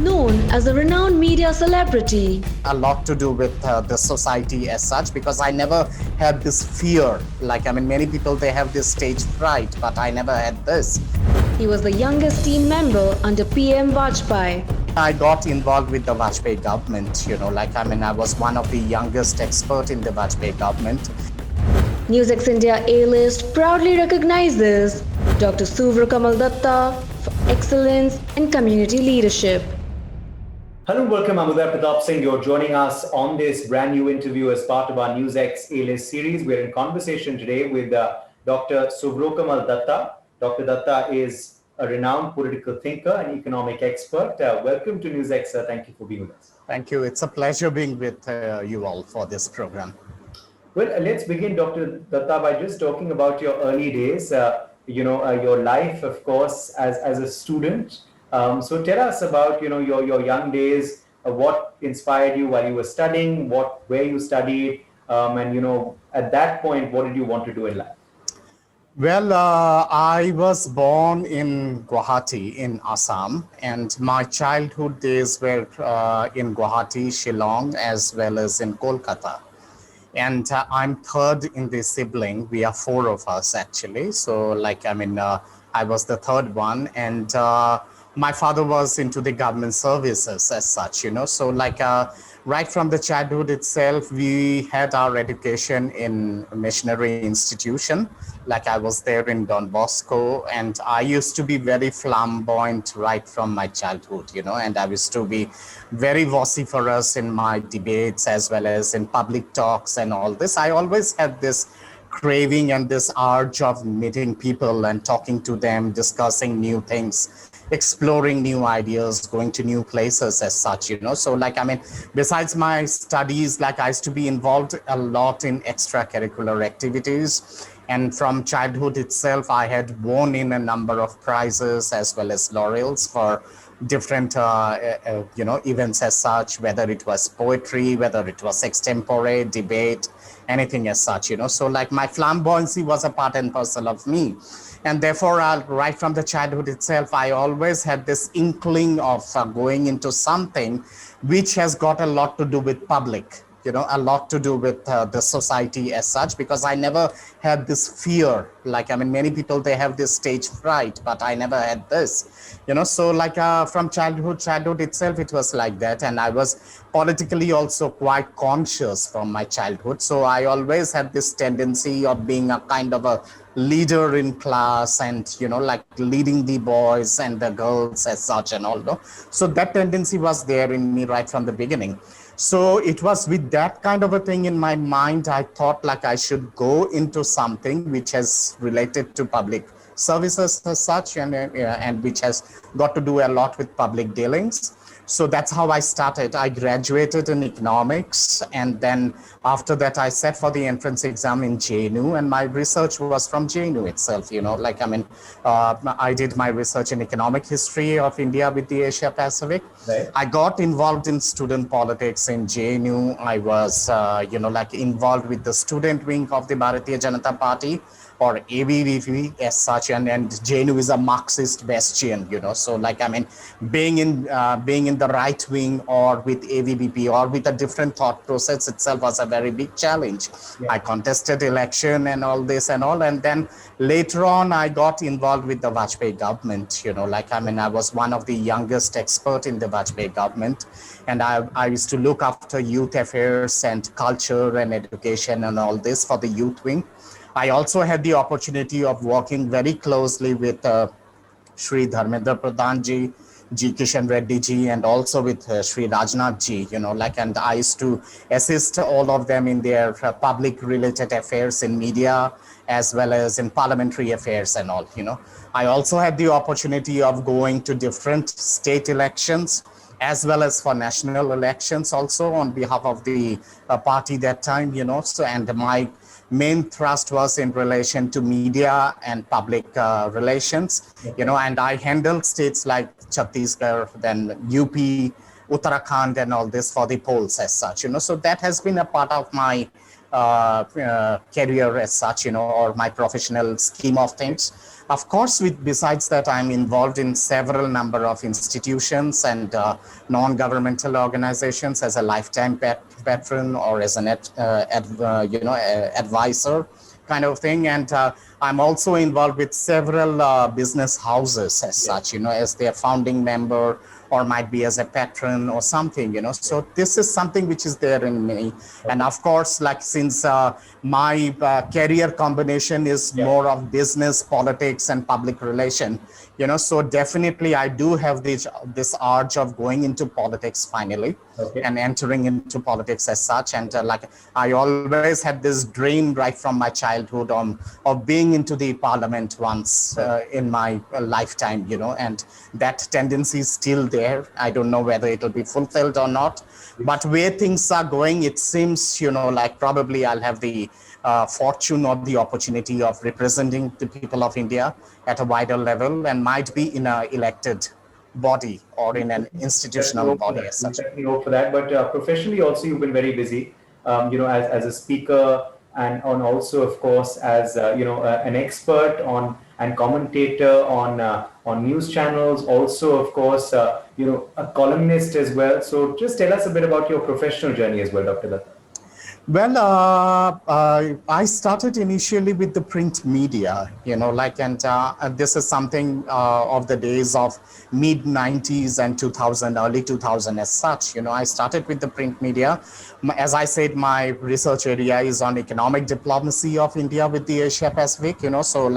known as a renowned media celebrity. A lot to do with the society as such, because I never had this fear. Many people, they have this stage fright, but I never had this. He was the youngest team member under PM Vajpayee. I got involved with the Vajpayee government, I was one of the youngest expert in the Vajpayee government. NewsX India A-list proudly recognizes Dr. Suvro Kamal Datta for excellence in community leadership. Hello and welcome. I'm Uday Pratap Singh. You're joining us on this brand new interview as part of our NewsX A-list series. We're in conversation today with Dr. Suvro Kamal Datta. Dr. Datta is a renowned political thinker and economic expert. Welcome to NewsX, sir. Thank you for being with us. Thank you. It's a pleasure being with you all for this program. Well, let's begin, Dr. Datta, by just talking about your early days, your life, of course, as a student. So tell us about, your young days, what inspired you while you were studying, where you studied, and, at that point, what did you want to do in life? Well, I was born in Guwahati in Assam, and my childhood days were in Guwahati, Shillong, as well as in Kolkata. And I'm third in the sibling. We are four of us, actually. So, I was the third one. And my father was into the government services as such, So, right from the childhood itself, we had our education in a missionary institution. I was there in Don Bosco, and I used to be very flamboyant right from my childhood, and I used to be very vociferous in my debates as well as in public talks and all this. I always had this craving and this urge of meeting people and talking to them, discussing new things, exploring new ideas, going to new places as such, So besides my studies, I used to be involved a lot in extracurricular activities. And from childhood itself, I had won in a number of prizes as well as laurels for different, events as such, whether it was poetry, whether it was extempore, debate, anything as such, So my flamboyancy was a part and parcel of me. And therefore, right from the childhood itself, I always had this inkling of going into something which has got a lot to do with public, a lot to do with the society as such, because I never had this fear. Many people, they have this stage fright, but I never had this, So from childhood itself, it was like that. And I was politically also quite conscious from my childhood. So I always had this tendency of being a kind of a leader in class and, leading the boys and the girls as such and all. So that tendency was there in me right from the beginning. So it was with that kind of a thing in my mind, I thought I should go into something which has related to public services as such, and which has got to do a lot with public dealings. So that's how I started. I graduated in economics, and then after that I sat for the entrance exam in JNU, and my research was from JNU itself, I did my research in economic history of India with the Asia Pacific. Right. I got involved in student politics in JNU. I was, involved with the student wing of the Bharatiya Janata Party, or ABVP as such, and JNU is a Marxist bastion, So being in the right wing or with ABVP or with a different thought process itself was a very big challenge. Yeah. I contested election and all this and all, and then later on I got involved with the Vajpayee government. I was one of the youngest expert in the Vajpayee government, and I used to look after youth affairs and culture and education and all this for the youth wing. I also had the opportunity of working very closely with Shri Dharmendra Pradhan ji, G. Kishan Reddy ji, and also with Shri Rajnath ji, and I used to assist all of them in their public related affairs in media, as well as in parliamentary affairs and all, I also had the opportunity of going to different state elections, as well as for national elections also on behalf of the party that time, So, and my main thrust was in relation to media and public relations, and I handled states like Chhattisgarh, then UP, Uttarakhand, and all this for the polls as such, So that has been a part of my career as such, or my professional scheme of things. Of course, besides that, I'm involved in several number of institutions and non-governmental organizations as a lifetime patron or as an advisor kind of thing. And I'm also involved with several business houses as such, as their founding member or might be as a patron or something, So this is something which is there in me. And of course, like since my career combination is more of business, politics, and public relation, so definitely I do have this urge of going into politics finally and entering into politics as such. And like I always had this dream right from my childhood of being into the parliament once in my lifetime, and that tendency is still there. I don't know whether it will be fulfilled or not, but where things are going, it seems, like probably I'll have the fortune or the opportunity of representing the people of India at a wider level and might be in an elected body or in an institutional body as such. Definitely hope for that. But professionally also, you've been very busy, as a speaker and also, of course, as an expert on and commentator on news channels. Also, of course, a columnist as well. So just tell us a bit about your professional journey as well, Dr. Datta. Well, I started initially with the print media, and this is something of the days of mid 90s and 2000, early 2000 as such. I started with the print media. As I said, my research area is on economic diplomacy of India with the Asia Pacific, so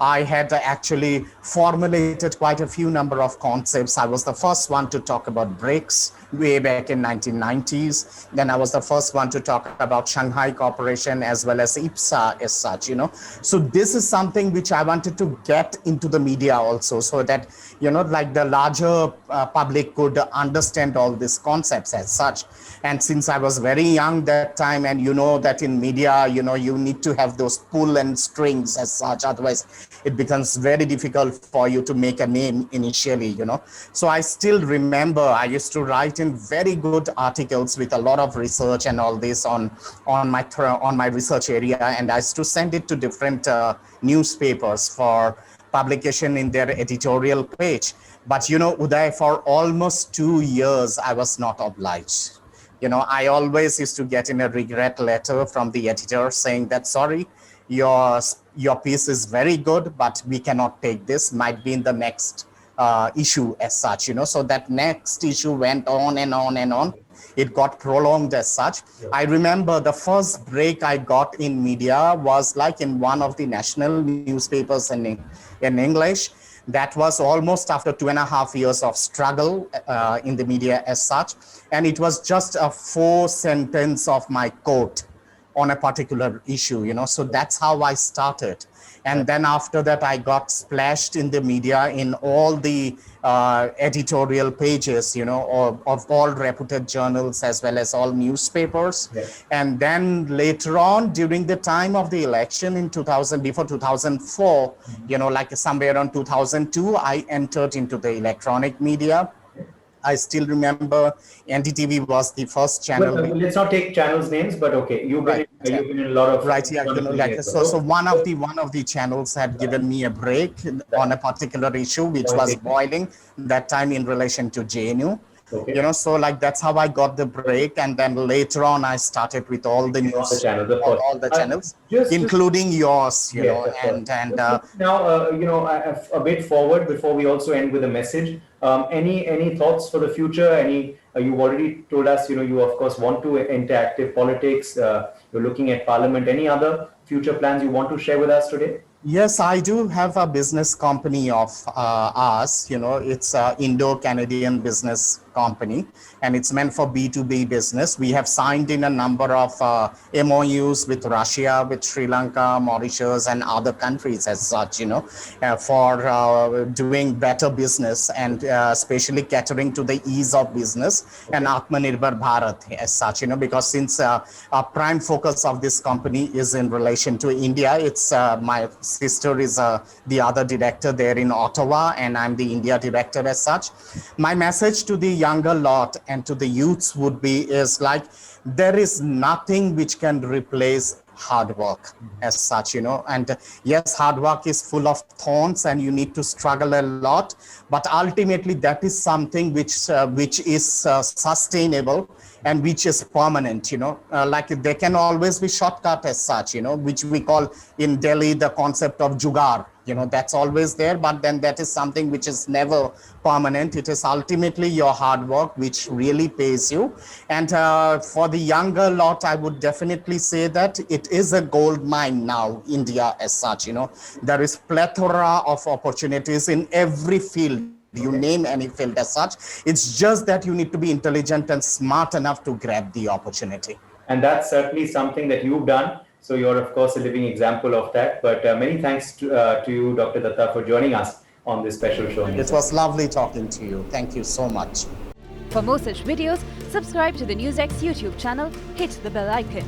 I had actually formulated quite a few number of concepts. I was the first one to talk about BRICS way back in 1990s. Then I was the first one to talk about Shanghai Cooperation as well as IPSA as such, So this is something which I wanted to get into the media also, so that, like the larger public could understand all these concepts as such. And since I was very young that time, and that in media, you need to have those pull and strings as such, otherwise it becomes very difficult for you to make a name initially, So I still remember I used to write in very good articles with a lot of research and all this on my research area, and I used to send it to different newspapers for publication in their editorial page. But Uday, for almost 2 years I was not obliged. I always used to get in a regret letter from the editor saying that, sorry, your piece is very good, but we cannot take this, might be in the next issue as such, So that next issue went on and on and on. It got prolonged as such. I remember the first break I got in media was like in one of the national newspapers in English. That was almost after 2.5 years of struggle in the media as such. And it was just a 4 sentence of my quote on a particular issue, So that's how I started. And then after that, I got splashed in the media in all the editorial pages, of all reputed journals as well as all newspapers. Yes. And then later on, during the time of the election in 2000, before 2004, like somewhere around 2002, I entered into the electronic media. I still remember NDTV was the first channel. Well, let's not take channels names, but okay, you've been in a lot of So one of the channels had given me a break on a particular issue which was boiling that time in relation to JNU. Okay. So like that's how I got the break, and then later on I started with all the news, all the channels, including yours, and now a bit forward before we also end with a message. Any thoughts for the future? You've already told us, you of course want to enter active politics. You're looking at parliament. Any other future plans you want to share with us today? Yes, I do have a business company of ours. It's an Indo-Canadian business company, and it's meant for B2B business. We have signed in a number of MOUs with Russia, with Sri Lanka, Mauritius, and other countries as such, for doing better business and especially catering to the ease of business and Atmanirbhar Bharat as such, because since our prime focus of this company is in relation to India, it's my sister is the other director there in Ottawa, and I'm the India director as such. My message to the younger lot and to the youths would be is like, there is nothing which can replace hard work as such, and yes, hard work is full of thorns and you need to struggle a lot, but ultimately that is something which is sustainable and which is permanent, like there can always be shortcut as such, which we call in Delhi the concept of jugaad. That's always there, but then that is something which is never permanent. It is ultimately your hard work which really pays you. And for the younger lot, I would definitely say that it is a gold mine now, India as such. There is plethora of opportunities in every field. You name any field as such. It's just that you need to be intelligent and smart enough to grab the opportunity. And that's certainly something that you've done. So you're, of course, a living example of that. But many thanks to you, Dr. Datta, for joining us on this special show. It was lovely talking to you. Thank you so much. For more such videos, subscribe to the NewsX YouTube channel, hit the bell icon.